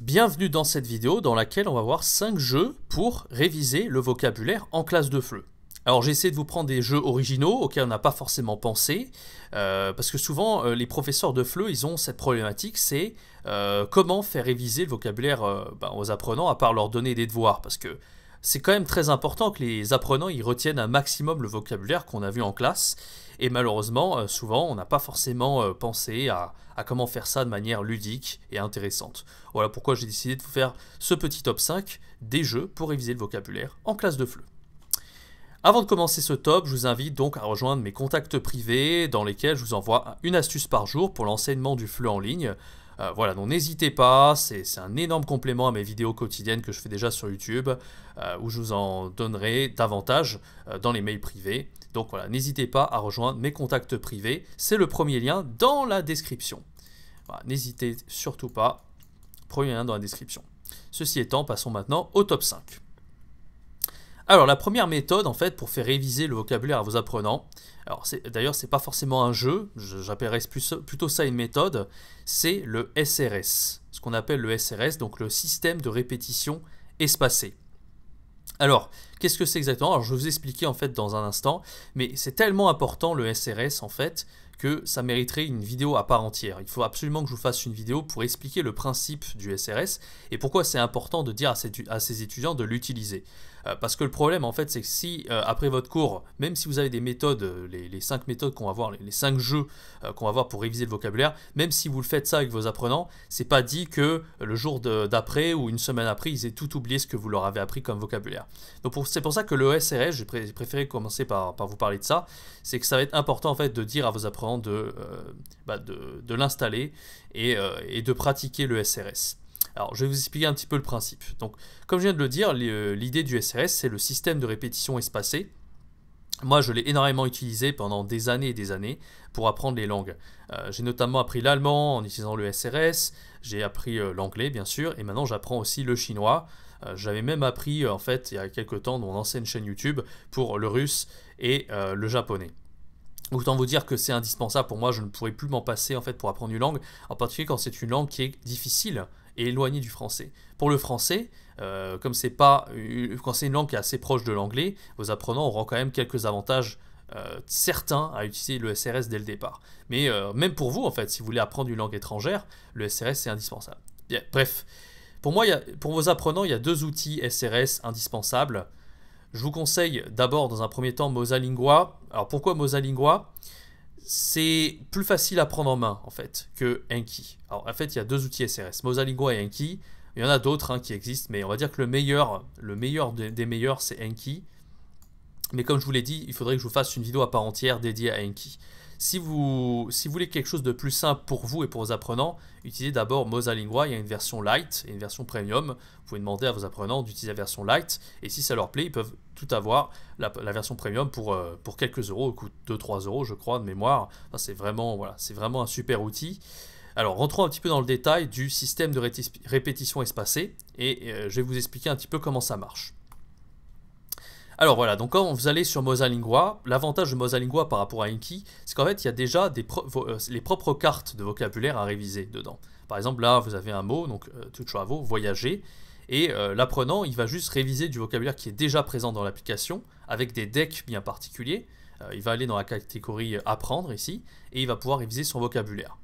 Bienvenue dans cette vidéo dans laquelle on va voir 5 jeux pour réviser le vocabulaire en classe de FLE. Alors j'ai essayé de vous prendre des jeux originaux auxquels on n'a pas forcément pensé, parce que souvent les professeurs de FLE ils ont cette problématique, c'est comment faire réviser le vocabulaire aux apprenants à part leur donner des devoirs, parce que c'est quand même très important que les apprenants ils retiennent un maximum le vocabulaire qu'on a vu en classe, et malheureusement souvent on n'a pas forcément pensé à comment faire ça de manière ludique et intéressante. Voilà pourquoi j'ai décidé de vous faire ce petit top 5 des jeux pour réviser le vocabulaire en classe de FLE. Avant de commencer ce top, je vous invite donc à rejoindre mes contacts privés dans lesquels je vous envoie une astuce par jour pour l'enseignement du FLE en ligne. Voilà, donc n'hésitez pas, c'est un énorme complément à mes vidéos quotidiennes que je fais déjà sur YouTube, où je vous en donnerai davantage dans les mails privés. Donc voilà, n'hésitez pas à rejoindre mes contacts privés, c'est le premier lien dans la description. Voilà, n'hésitez surtout pas, premier lien dans la description. Ceci étant, passons maintenant au top 5. Alors la première méthode en fait pour faire réviser le vocabulaire à vos apprenants, alors d'ailleurs c'est pas forcément un jeu, j'appellerais plutôt ça une méthode, c'est le SRS, ce qu'on appelle le SRS, donc le système de répétition espacée. Alors, qu'est-ce que c'est exactement? Alors je vais vous expliquer en fait dans un instant, mais c'est tellement important le SRS en fait, que ça mériterait une vidéo à part entière. Il faut absolument que je vous fasse une vidéo pour expliquer le principe du SRS et pourquoi c'est important de dire à ces étudiants de l'utiliser. Parce que le problème en fait c'est que si après votre cours, même si vous avez des méthodes, les 5 méthodes qu'on va voir, les 5 jeux qu'on va voir pour réviser le vocabulaire, même si vous le faites ça avec vos apprenants, c'est pas dit que le jour d'après ou une semaine après ils aient tout oublié ce que vous leur avez appris comme vocabulaire. Donc c'est pour ça que le SRS, j'ai préféré commencer par vous parler de ça, c'est que ça va être important en fait de dire à vos apprenants de l'installer et de pratiquer le SRS. Alors, je vais vous expliquer un petit peu le principe. Donc, comme je viens de le dire, l'idée du SRS, c'est le système de répétition espacée. Moi, je l'ai énormément utilisé pendant des années et des années pour apprendre les langues. J'ai notamment appris l'allemand en utilisant le SRS, j'ai appris l'anglais, bien sûr, et maintenant j'apprends aussi le chinois. J'avais même appris, en fait, il y a quelques temps, dans mon ancienne chaîne YouTube, pour le russe et le japonais. Autant vous dire que c'est indispensable pour moi, je ne pourrais plus m'en passer en fait pour apprendre une langue, en particulier quand c'est une langue qui est difficile et éloignée du français. Pour le français, quand c'est une langue qui est assez proche de l'anglais, vos apprenants auront quand même quelques avantages certains à utiliser le SRS dès le départ. Mais même pour vous en fait, si vous voulez apprendre une langue étrangère, le SRS c'est indispensable. Bien, bref, pour moi, pour vos apprenants, il y a 2 outils SRS indispensables. Je vous conseille d'abord dans un premier temps Mosalingua. Alors pourquoi Mosalingua? C'est plus facile à prendre en main en fait que Anki. Alors en fait il y a 2 outils SRS, Mosalingua et Anki. Il y en a d'autres qui existent, mais on va dire que le meilleur des meilleurs c'est Anki. Mais comme je vous l'ai dit, il faudrait que je vous fasse une vidéo à part entière dédiée à Anki. Si vous voulez quelque chose de plus simple pour vous et pour vos apprenants, utilisez d'abord Mosalingua. Il y a une version light et une version premium. Vous pouvez demander à vos apprenants d'utiliser la version light. Et si ça leur plaît, ils peuvent tout avoir. La version premium pour quelques euros, elle coûte 2-3 euros je crois de mémoire. Enfin, c'est vraiment un super outil. Alors rentrons un petit peu dans le détail du système de répétition espacée. Et je vais vous expliquer un petit peu comment ça marche. Alors voilà, donc quand vous allez sur Mosalingua, l'avantage de Mosalingua par rapport à Anki, c'est qu'en fait il y a déjà les propres cartes de vocabulaire à réviser dedans. Par exemple là vous avez un mot, donc to travel, voyager, et l'apprenant il va juste réviser du vocabulaire qui est déjà présent dans l'application, avec des decks bien particuliers. Il va aller dans la catégorie apprendre ici, et il va pouvoir réviser son vocabulaire.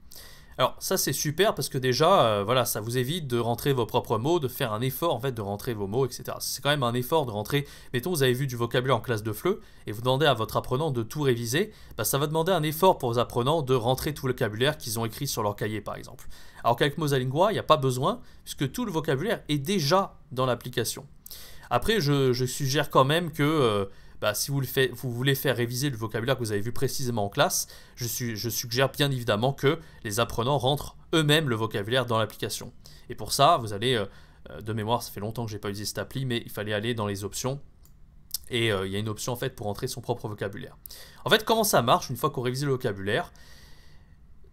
Alors ça c'est super parce que déjà voilà, ça vous évite de rentrer vos propres mots, de faire un effort en fait de rentrer vos mots, etc. C'est quand même un effort de rentrer, mettons vous avez vu du vocabulaire en classe de FLE et vous demandez à votre apprenant de tout réviser, ça va demander un effort pour vos apprenants de rentrer tout le vocabulaire qu'ils ont écrit sur leur cahier par exemple. Alors qu'avec Mosalingua il n'y a pas besoin puisque tout le vocabulaire est déjà dans l'application. Après je suggère quand même que si vous voulez faire réviser le vocabulaire que vous avez vu précisément en classe, je suggère bien évidemment que les apprenants rentrent eux-mêmes le vocabulaire dans l'application. Et pour ça, vous allez, de mémoire, ça fait longtemps que je n'ai pas utilisé cette appli, mais il fallait aller dans les options. Et il y a une option en fait pour rentrer son propre vocabulaire. En fait, comment ça marche une fois qu'on révise le vocabulaire?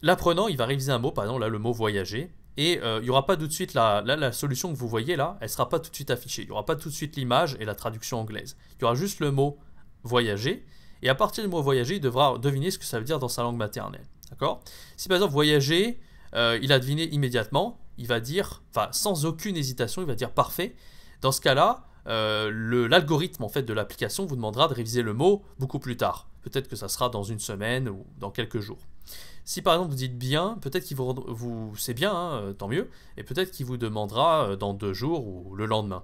L'apprenant, il va réviser un mot, par exemple là, le mot voyager. Et il n'y aura pas tout de suite la solution que vous voyez là, elle ne sera pas tout de suite affichée. Il n'y aura pas tout de suite l'image et la traduction anglaise. Il y aura juste le mot voyager. Et à partir du mot voyager, il devra deviner ce que ça veut dire dans sa langue maternelle. D'accord? Si par exemple voyager, il a deviné immédiatement, il va dire, enfin sans aucune hésitation, il va dire parfait. Dans ce cas-là, l'algorithme en fait de l'application vous demandera de réviser le mot beaucoup plus tard. Peut-être que ça sera dans une semaine ou dans quelques jours. Si par exemple vous dites bien, peut-être qu'il c'est bien, hein, tant mieux, et peut-être qu'il vous demandera dans 2 jours ou le lendemain.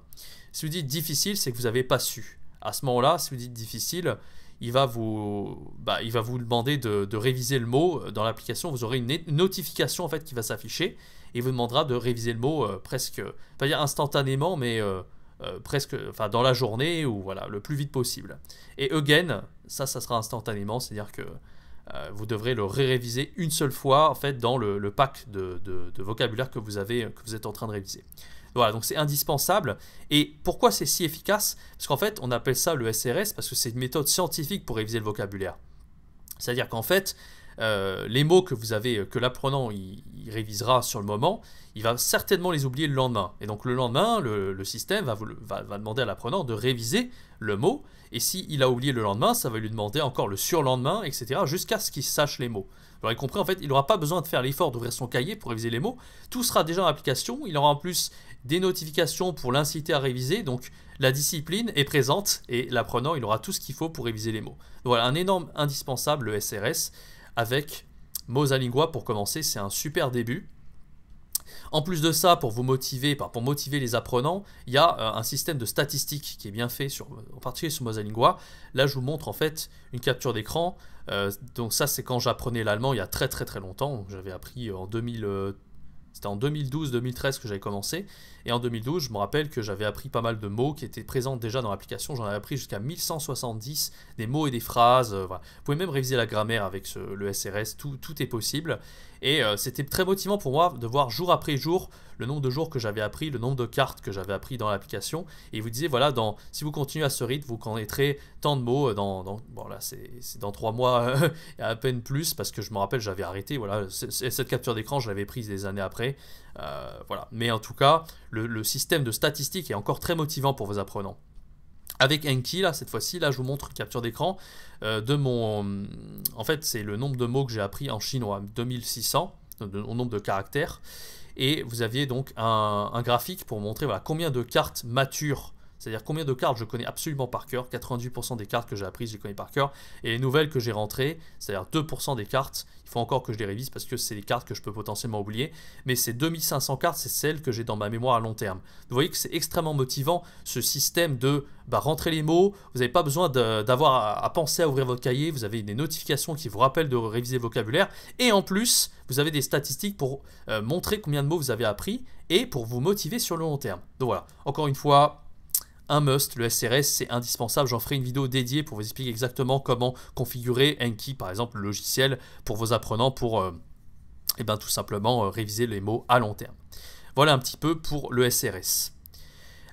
Si vous dites difficile, c'est que vous n'avez pas su. À ce moment-là, si vous dites difficile, il va vous demander de réviser le mot dans l'application. Vous aurez une notification en fait qui va s'afficher et il vous demandera de réviser le mot presque, pas dire instantanément, mais presque, enfin dans la journée ou voilà, le plus vite possible. Et again, ça sera instantanément, c'est-à-dire que vous devrez le réviser une seule fois en fait dans le pack de vocabulaire que vous êtes en train de réviser. Voilà, donc c'est indispensable. Et pourquoi c'est si efficace? Parce qu'en fait, on appelle ça le SRS parce que c'est une méthode scientifique pour réviser le vocabulaire. C'est-à-dire qu'en fait, les mots que l'apprenant il révisera sur le moment, il va certainement les oublier le lendemain. Et donc le lendemain, le système va demander à l'apprenant de réviser le mot. Et s'il a oublié le lendemain, ça va lui demander encore le surlendemain, etc. jusqu'à ce qu'il sache les mots. Vous l'aurez compris, en fait, il n'aura pas besoin de faire l'effort d'ouvrir son cahier pour réviser les mots. Tout sera déjà en application. Il aura en plus des notifications pour l'inciter à réviser. Donc la discipline est présente et l'apprenant, il aura tout ce qu'il faut pour réviser les mots. Donc, voilà, un énorme indispensable, le SRS, avec Mosalingua pour commencer. C'est un super début. En plus de ça, pour motiver les apprenants, il y a un système de statistiques qui est bien fait, en particulier sur Mosalingua. Là, je vous montre en fait une capture d'écran. Donc ça, c'est quand j'apprenais l'allemand il y a très longtemps. J'avais appris en 2000. C'était en 2012-2013 que j'avais commencé. Et en 2012, je me rappelle que j'avais appris pas mal de mots qui étaient présents déjà dans l'application. J'en avais appris jusqu'à 1170, des mots et des phrases. Voilà. Vous pouvez même réviser la grammaire avec le SRS. Tout est possible. Et c'était très motivant pour moi de voir jour après jour le nombre de jours que j'avais appris, le nombre de cartes que j'avais appris dans l'application. Et il vous disait, voilà, si vous continuez à ce rythme, vous connaîtrez tant de mots bon là, c'est dans 3 mois et à peine plus, parce que je me rappelle, j'avais arrêté. Voilà, cette capture d'écran, je l'avais prise des années après. Voilà. Mais en tout cas, le système de statistiques est encore très motivant pour vos apprenants. Avec Enki, là, cette fois-ci, là, je vous montre une capture d'écran de mon... En fait, c'est le nombre de mots que j'ai appris en chinois, 2600, au nombre de caractères. Et vous aviez donc un graphique pour montrer voilà, combien de cartes matures, c'est-à-dire combien de cartes je connais absolument par cœur. 98% des cartes que j'ai apprises, je les connais par cœur. Et les nouvelles que j'ai rentrées, c'est-à-dire 2% des cartes, il faut encore que je les révise parce que c'est les cartes que je peux potentiellement oublier. Mais ces 2500 cartes, c'est celles que j'ai dans ma mémoire à long terme. Vous voyez que c'est extrêmement motivant, ce système de rentrer les mots. Vous n'avez pas besoin d'avoir à penser à ouvrir votre cahier. Vous avez des notifications qui vous rappellent de réviser le vocabulaire. Et en plus, vous avez des statistiques pour montrer combien de mots vous avez appris et pour vous motiver sur le long terme. Donc voilà, encore une fois... Un must, le SRS, c'est indispensable. J'en ferai une vidéo dédiée pour vous expliquer exactement comment configurer Enki, par exemple, le logiciel pour vos apprenants pour tout simplement réviser les mots à long terme. Voilà un petit peu pour le SRS.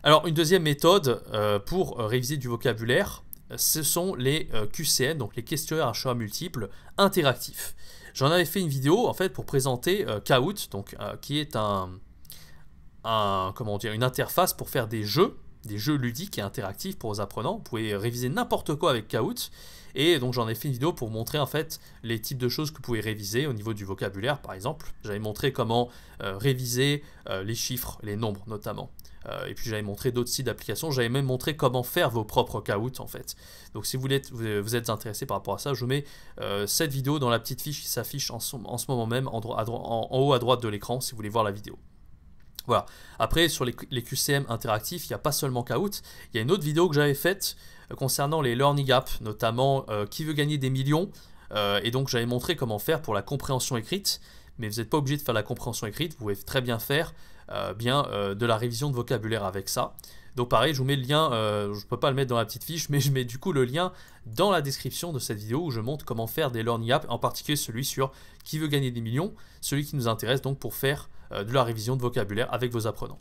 Alors, une deuxième méthode pour réviser du vocabulaire, ce sont les QCM, donc les questionnaires à choix multiples interactifs. J'en avais fait une vidéo en fait pour présenter Kahoot, donc qui est une interface pour faire des jeux ludiques et interactifs pour vos apprenants. Vous pouvez réviser n'importe quoi avec Kahoot. Et donc j'en ai fait une vidéo pour montrer en fait les types de choses que vous pouvez réviser au niveau du vocabulaire par exemple. J'avais montré comment réviser les chiffres, les nombres notamment. Et puis j'avais montré d'autres types d'applications. J'avais même montré comment faire vos propres Kahoot en fait. Donc si vous êtes intéressé par rapport à ça, je vous mets cette vidéo dans la petite fiche qui s'affiche en ce moment même en haut à droite de l'écran si vous voulez voir la vidéo. Voilà. Après, sur les QCM interactifs, il n'y a pas seulement Kahoot. Il y a une autre vidéo que j'avais faite concernant les Learning Apps, notamment qui veut gagner des millions. Et donc, j'avais montré comment faire pour la compréhension écrite. Mais vous n'êtes pas obligé de faire la compréhension écrite. Vous pouvez très bien faire de la révision de vocabulaire avec ça. Donc pareil, je vous mets le lien, je ne peux pas le mettre dans la petite fiche, mais je mets du coup le lien dans la description de cette vidéo où je montre comment faire des Learning Apps, en particulier celui sur qui veut gagner des millions, celui qui nous intéresse donc pour faire de la révision de vocabulaire avec vos apprenants.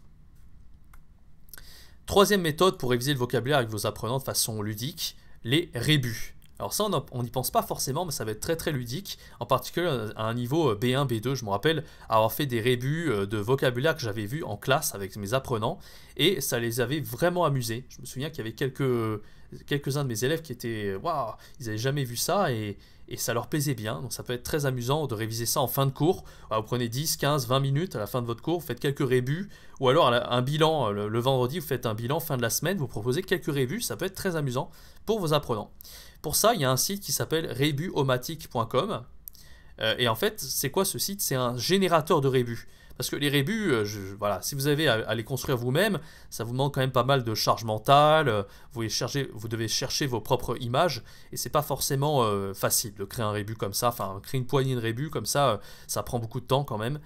Troisième méthode pour réviser le vocabulaire avec vos apprenants de façon ludique, les rébus. Alors ça, on n'y pense pas forcément, mais ça va être très très ludique, en particulier à un niveau B1, B2. Je me rappelle avoir fait des rébus de vocabulaire que j'avais vu en classe avec mes apprenants, et ça les avait vraiment amusés. Je me souviens qu'il y avait quelques-uns de mes élèves qui étaient, waouh, ils n'avaient jamais vu ça, et ça leur plaisait bien. Donc ça peut être très amusant de réviser ça en fin de cours. Alors, vous prenez 10, 15, 20 minutes à la fin de votre cours, vous faites quelques rébus, ou alors un bilan, le vendredi, vous faites un bilan fin de la semaine, vous proposez quelques rébus, ça peut être très amusant pour vos apprenants. Pour ça, il y a un site qui s'appelle rebuomatic.com. Et en fait, c'est quoi ce site? C'est un générateur de rébus. Parce que les rébus, voilà, si vous avez à les construire vous-même, ça vous demande quand même pas mal de charge mentale. Vous devez chercher vos propres images. Et c'est pas forcément facile de créer un rébus comme ça. Enfin, créer une poignée de rébus comme ça, ça prend beaucoup de temps quand même.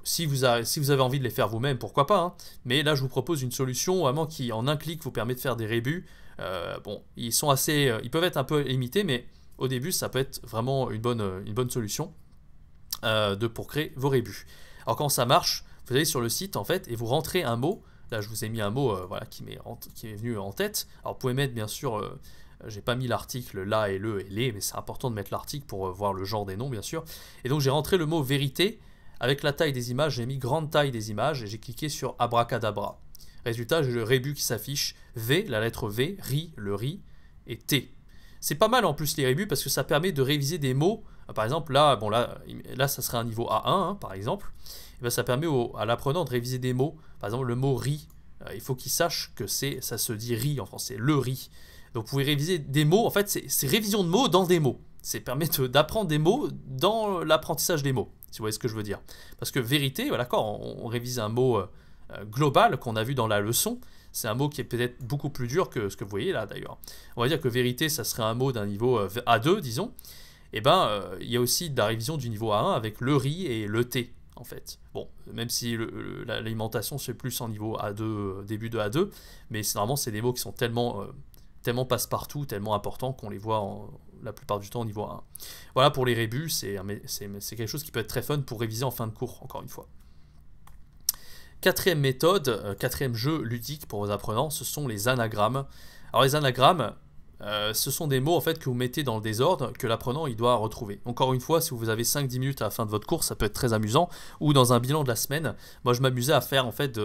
Si vous avez envie de les faire vous-même, pourquoi pas, hein. Mais là, je vous propose une solution vraiment qui, en un clic, vous permet de faire des rébus. Bon, ils peuvent être un peu limités, mais au début, ça peut être vraiment une bonne solution pour créer vos rébus. Alors quand ça marche, vous allez sur le site en fait et vous rentrez un mot. Là, je vous ai mis un mot voilà, qui est venu en tête. Alors vous pouvez mettre bien sûr, j'ai pas mis l'article là et le et les, mais c'est important de mettre l'article pour voir le genre des noms bien sûr. Et donc j'ai rentré le mot vérité avec la taille des images. J'ai mis grande taille des images et j'ai cliqué sur abracadabra. Résultat, j'ai le rébus qui s'affiche, V, la lettre V, RI, le RI, et T. C'est pas mal en plus les rébus parce que ça permet de réviser des mots. Par exemple, là, ça serait un niveau A1, hein, par exemple. Et bien, ça permet à l'apprenant de réviser des mots. Par exemple, le mot riz. Il faut qu'il sache que ça se dit riz en français, le riz. Donc, vous pouvez réviser des mots. En fait, c'est révision de mots dans des mots. C'est permettre d'apprendre des mots dans l'apprentissage des mots, si vous voyez ce que je veux dire. Parce que vérité, voilà, d'accord, on révise un mot global qu'on a vu dans la leçon. C'est un mot qui est peut-être beaucoup plus dur que ce que vous voyez là d'ailleurs. On va dire que vérité, ça serait un mot d'un niveau A2, disons. Et ben, il y a aussi de la révision du niveau A1 avec le riz et le T, en fait. Bon, même si l'alimentation c'est plus en niveau A2, début de A2, mais normalement c'est des mots qui sont tellement passe-partout, tellement importants qu'on les voit la plupart du temps au niveau A1. Voilà pour les rébus, c'est quelque chose qui peut être très fun pour réviser en fin de cours, encore une fois. Quatrième méthode, quatrième jeu ludique pour vos apprenants, ce sont les anagrammes. Alors les anagrammes, ce sont des mots en fait que vous mettez dans le désordre que l'apprenant il doit retrouver. Encore une fois, si vous avez 5-10 minutes à la fin de votre cours, ça peut être très amusant. Ou dans un bilan de la semaine, moi je m'amusais à faire en fait,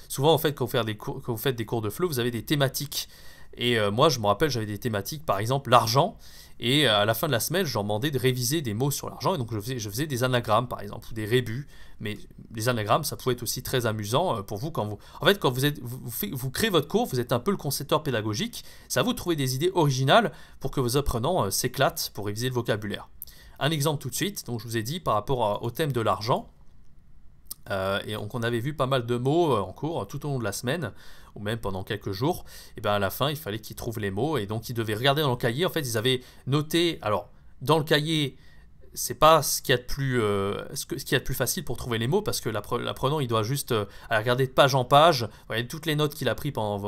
souvent en fait quand vous faites des cours de FLE, vous avez des thématiques. Et moi je me rappelle, j'avais des thématiques, par exemple l'argent. Et à la fin de la semaine, je leur demandais de réviser des mots sur l'argent. Et donc, je faisais des anagrammes, par exemple, ou des rébus. Mais les anagrammes, ça pouvait être aussi très amusant pour vous. En fait, quand vous créez votre cours, vous êtes un peu le concepteur pédagogique. C'est à vous de trouver des idées originales pour que vos apprenants s'éclatent pour réviser le vocabulaire. Un exemple tout de suite. Donc, je vous ai dit par rapport au thème de l'argent. Et donc on avait vu pas mal de mots en cours tout au long de la semaine ou même pendant quelques jours. Et bien à la fin il fallait qu'ils trouvent les mots et donc ils devaient regarder dans le cahier. En fait ils avaient noté, alors dans le cahier c'est pas ce qu'il y a de plus facile pour trouver les mots parce que l'apprenant il doit juste regarder de page en page, voyez, toutes les notes qu'il a pris pendant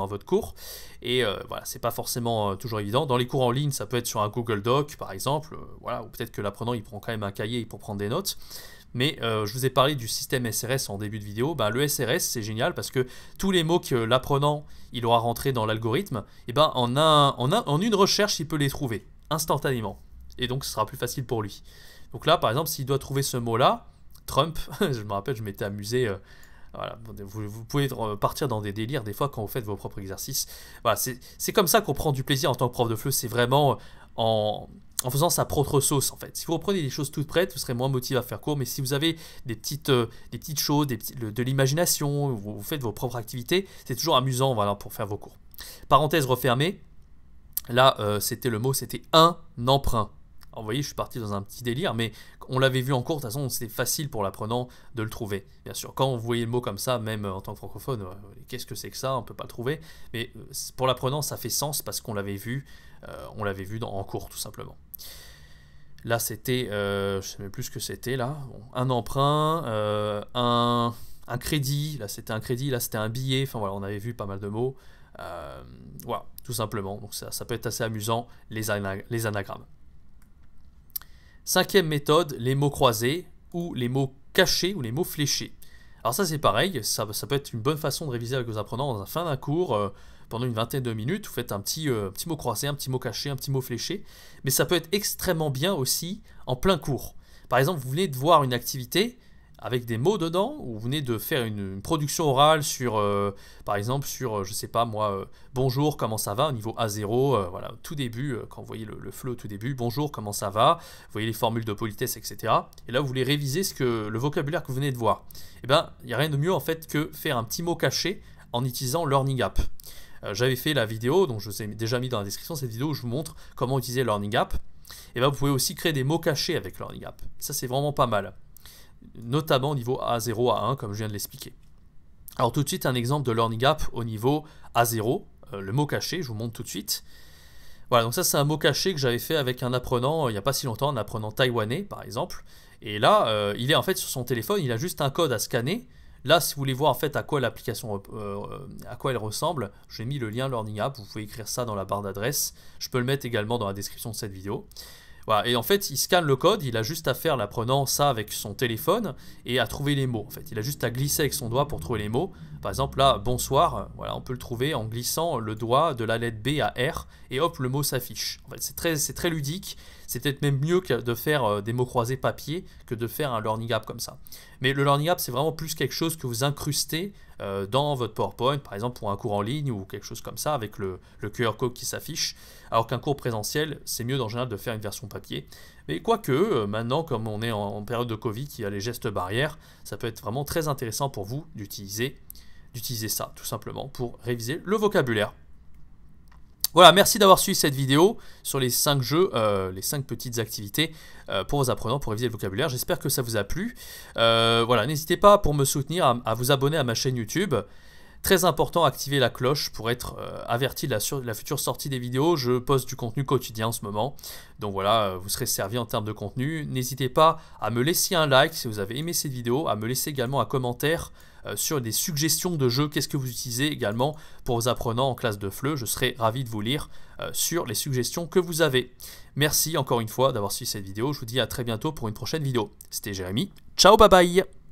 votre cours. Et voilà, c'est pas forcément toujours évident. Dans les cours en ligne ça peut être sur un Google Doc par exemple, voilà, ou peut-être que l'apprenant il prend quand même un cahier pour prendre des notes. Mais je vous ai parlé du système SRS en début de vidéo. Ben, le SRS, c'est génial parce que tous les mots que l'apprenant il aura rentrés dans l'algorithme, et ben, en une recherche, il peut les trouver instantanément. Et donc, ce sera plus facile pour lui. Donc là, par exemple, s'il doit trouver ce mot-là, Trump, je me rappelle, je m'étais amusé. Voilà, vous pouvez partir dans des délires des fois quand vous faites vos propres exercices. Voilà, c'est comme ça qu'on prend du plaisir en tant que prof de FLE. C'est vraiment en faisant sa propre sauce en fait. Si vous reprenez des choses toutes prêtes, vous serez moins motivé à faire cours, mais si vous avez des petites choses, de l'imagination, vous faites vos propres activités, c'est toujours amusant voilà, pour faire vos cours. Parenthèse refermée, là le mot c'était un emprunt. Alors, vous voyez, je suis parti dans un petit délire, mais on l'avait vu en cours, de toute façon, c'était facile pour l'apprenant de le trouver. Bien sûr, quand vous voyez le mot comme ça, même en tant que francophone, qu'est-ce que c'est que ça? On ne peut pas le trouver. Mais pour l'apprenant, ça fait sens parce qu'on l'avait vu, en cours, tout simplement. Là, c'était, je ne sais même plus ce que c'était, là. Bon, un emprunt, un crédit, là, c'était un crédit, là, c'était un billet. Enfin, voilà, on avait vu pas mal de mots. Voilà, tout simplement. Donc, ça peut être assez amusant, les anagrammes. Cinquième méthode, les mots croisés ou les mots cachés ou les mots fléchés. Alors ça c'est pareil, ça peut être une bonne façon de réviser avec vos apprenants dans la fin d'un cours, pendant une vingtaine de minutes, vous faites un petit mot croisé, un petit mot caché, un petit mot fléché, mais ça peut être extrêmement bien aussi en plein cours. Par exemple, vous venez de voir une activité avec des mots dedans, ou vous venez de faire une production orale sur, par exemple, sur, je sais pas moi, bonjour, comment ça va, au niveau A0, voilà, au tout début, quand vous voyez le fleu au tout début, bonjour, comment ça va, vous voyez les formules de politesse, etc. Et là, vous voulez réviser le vocabulaire que vous venez de voir. Eh bien, il n'y a rien de mieux en fait que faire un petit mot caché en utilisant Learning App. J'avais fait la vidéo, donc je vous ai déjà mis dans la description cette vidéo où je vous montre comment utiliser Learning App. Et bien, vous pouvez aussi créer des mots cachés avec Learning App. Ça, c'est vraiment pas mal. Notamment au niveau A0, A1, comme je viens de l'expliquer. Alors tout de suite, un exemple de Learning App au niveau A0, le mot caché, je vous montre tout de suite. Voilà, donc ça c'est un mot caché que j'avais fait avec un apprenant il n'y a pas si longtemps, un apprenant taïwanais par exemple. Et là, il est en fait sur son téléphone, il a juste un code à scanner. Là, si vous voulez voir en fait à quoi l'application, à quoi elle ressemble, j'ai mis le lien Learning App, vous pouvez écrire ça dans la barre d'adresse. Je peux le mettre également dans la description de cette vidéo. Voilà, et en fait, il scanne le code, il a juste à faire, l'apprenant, ça avec son téléphone et à trouver les mots. En fait, il a juste à glisser avec son doigt pour trouver les mots. Par exemple, là, bonsoir, voilà, on peut le trouver en glissant le doigt de la lettre B à R et hop, le mot s'affiche. En fait, c'est très ludique. C'est peut-être même mieux que de faire des mots croisés papier que de faire un Learning App comme ça. Mais le Learning App, c'est vraiment plus quelque chose que vous incrustez dans votre PowerPoint, par exemple pour un cours en ligne ou quelque chose comme ça, avec le QR code qui s'affiche. Alors qu'un cours présentiel, c'est mieux en général de faire une version papier. Mais quoique, maintenant, comme on est en période de Covid, il y a les gestes barrières, ça peut être vraiment très intéressant pour vous d'utiliser ça, tout simplement, pour réviser le vocabulaire. Voilà, merci d'avoir suivi cette vidéo sur les 5 jeux, les 5 petites activités pour vos apprenants pour réviser le vocabulaire. J'espère que ça vous a plu. Voilà, n'hésitez pas pour me soutenir à vous abonner à ma chaîne YouTube. Très important, activer la cloche pour être averti de la future sortie des vidéos. Je poste du contenu quotidien en ce moment. Donc voilà, vous serez servi en termes de contenu. N'hésitez pas à me laisser un like si vous avez aimé cette vidéo, à me laisser également un commentaire sur des suggestions de jeux. Qu'est-ce que vous utilisez également pour vos apprenants en classe de FLE. Je serai ravi de vous lire sur les suggestions que vous avez. Merci encore une fois d'avoir suivi cette vidéo. Je vous dis à très bientôt pour une prochaine vidéo. C'était Jérémy. Ciao, bye bye!